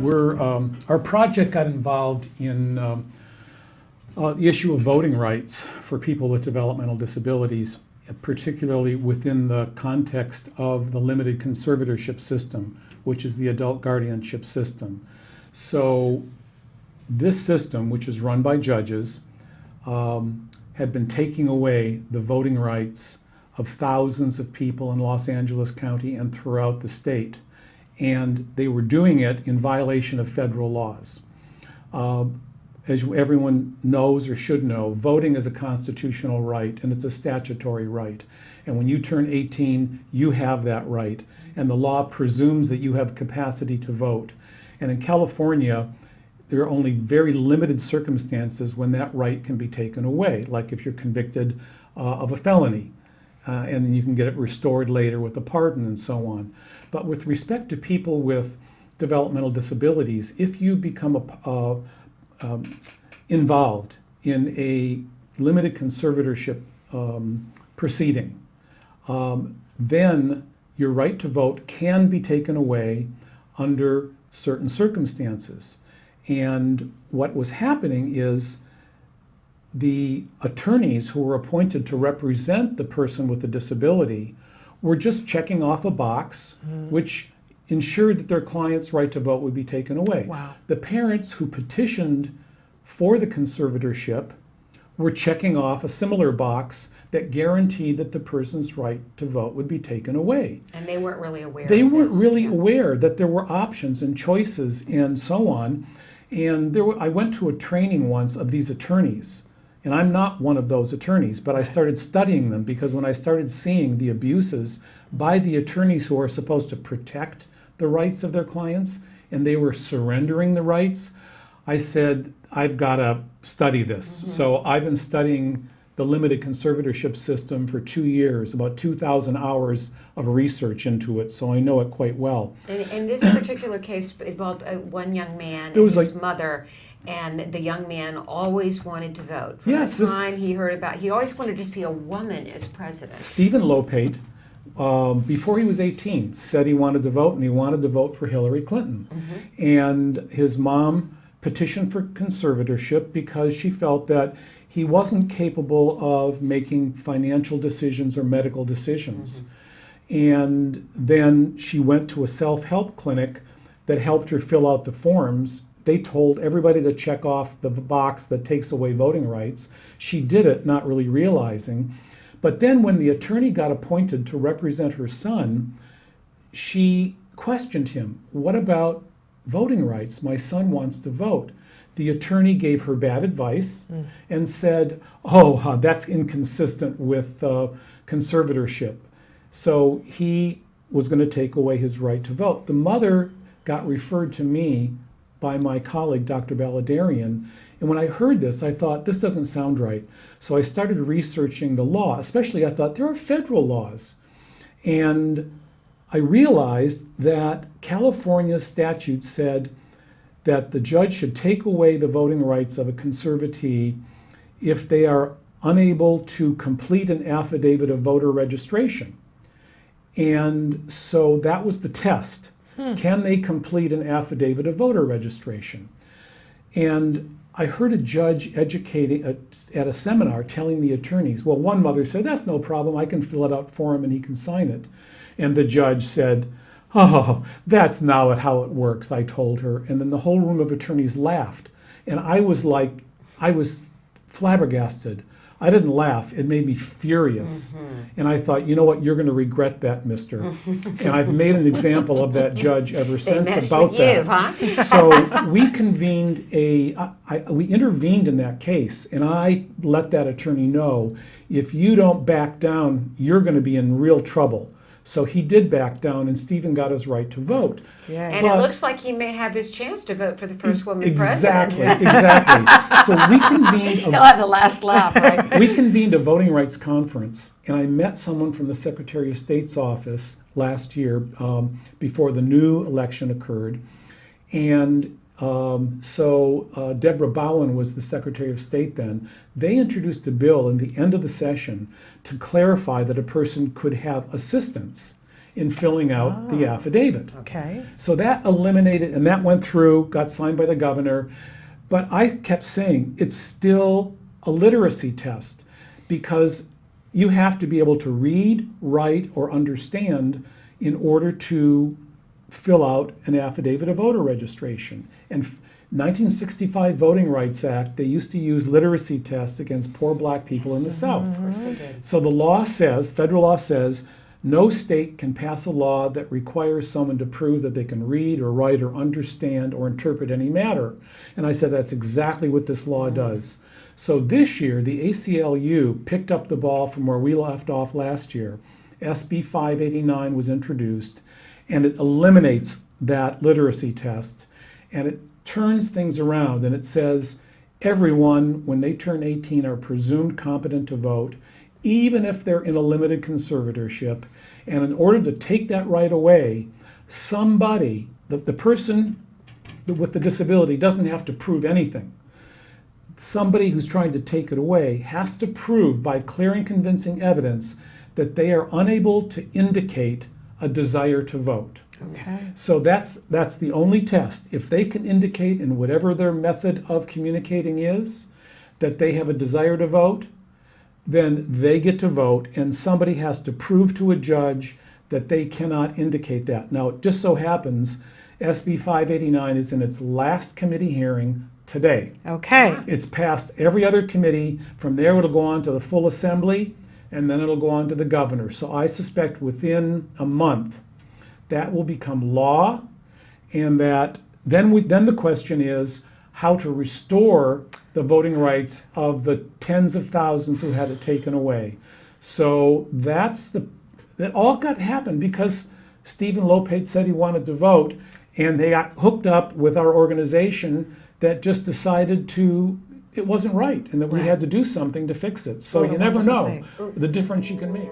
Our project got involved in the issue of voting rights for people with developmental disabilities, particularly within the context of the limited conservatorship system, which is the adult guardianship system. So this system, which is run by judges, had been taking away the voting rights of thousands of people in Los Angeles County and throughout the state. And they were doing it in violation of federal laws. As everyone knows or should know, voting is a constitutional right and it's a statutory right. And when you turn 18, you have that right. And the law presumes that you have capacity to vote. And in California, there are only very limited circumstances when that right can be taken away, like if you're convicted of a felony, and then you can get it restored later with a pardon and so on. But with respect to people with developmental disabilities, if you become involved in a limited conservatorship proceeding, then your right to vote can be taken away under certain circumstances. And what was happening is the attorneys who were appointed to represent the person with the disability were just checking off a box, which ensured that their client's right to vote would be taken away. Wow. The parents who petitioned for the conservatorship were checking off a similar box that guaranteed that the person's right to vote would be taken away. And they weren't really aware They of weren't this. really Yeah. aware that there were options and choices and so on. And I went to a training once of these attorneys, and I'm not one of those attorneys, but I started studying them because when I started seeing the abuses by the attorneys who are supposed to protect the rights of their clients, and they were surrendering the rights, I said, I've got to study this. So I've been studying the limited conservatorship system for 2 years, about 2,000 hours of research into it, so I know it quite well. And this particular case involved one young man and was his mother, and the young man always wanted to vote. From the time he heard about, he always wanted to see a woman as president. Stephen Lopate, before he was 18, said he wanted to vote, and he wanted to vote for Hillary Clinton. And his mom petitioned for conservatorship because she felt that he wasn't capable of making financial decisions or medical decisions. And then she went to a self-help clinic that helped her fill out the forms. They told everybody to check off the box that takes away voting rights. She did it, not really realizing. But then when the attorney got appointed to represent her son, she questioned him. What about voting rights? My son wants to vote. The attorney gave her bad advice and said, that's inconsistent with conservatorship. So he was going to take away his right to vote. The mother got referred to me by my colleague, Dr. Baladarian. And when I heard this, I thought, this doesn't sound right. So I started researching the law. Especially, I thought, there are federal laws. And I realized that California's statute said that the judge should take away the voting rights of a conservatee if they are unable to complete an affidavit of voter registration. And so that was the test. Can they complete an affidavit of voter registration? And I heard a judge educating at a seminar telling the attorneys, well, one mother said, that's no problem, I can fill it out for him and he can sign it. And the judge said, oh, that's not how it works, I told her. And then the whole room of attorneys laughed. And I was flabbergasted. I didn't laugh, it made me furious. And I thought, you know what, you're going to regret that, mister. And I've made an example of that judge ever since about that. Huh? So we convened we intervened in that case, and I let that attorney know, if you don't back down, you're going to be in real trouble. So he did back down, and Stephen got his right to vote. Yeah. And it looks like he may have his chance to vote for the first woman president. Exactly. So we convened. He'll have the last laugh, right? We convened a voting rights conference, and I met someone from the Secretary of State's office last year before the new election occurred. And so Deborah Bowen was the Secretary of State then. They introduced a bill in the end of the session to clarify that a person could have assistance in filling out the affidavit. Okay. So that eliminated, and that went through, got signed by the governor. But I kept saying it's still a literacy test because you have to be able to read, write, or understand in order to fill out an affidavit of voter registration. And 1965 Voting Rights Act, they used to use literacy tests against poor black people in the South. Of course they did. So the law says, federal law says, no state can pass a law that requires someone to prove that they can read or write or understand or interpret any matter. And I said that's exactly what this law does. So this year, the ACLU picked up the ball from where we left off last year. SB 589 was introduced, and it eliminates that literacy test, and it turns things around, and it says everyone, when they turn 18, are presumed competent to vote, even if they're in a limited conservatorship. And in order to take that right away, somebody, the person with the disability doesn't have to prove anything. Somebody who's trying to take it away has to prove by clear and convincing evidence that they are unable to indicate a desire to vote. Okay. So that's the only test. If they can indicate in whatever their method of communicating is that they have a desire to vote, then they get to vote, and somebody has to prove to a judge that they cannot indicate that. Now, it just so happens SB 589 is in its last committee hearing today. Okay. It's passed every other committee. From there, it'll go on to the full assembly, and then it'll go on to the governor. So I suspect within a month, that will become law, and that then the question is how to restore the voting rights of the tens of thousands who had it taken away. So that all got happened because Stephen Lopez said he wanted to vote, and they got hooked up with our organization that just decided it wasn't right, and that we had to do something to fix it. So What a you never wonderful know thing. the difference you can make.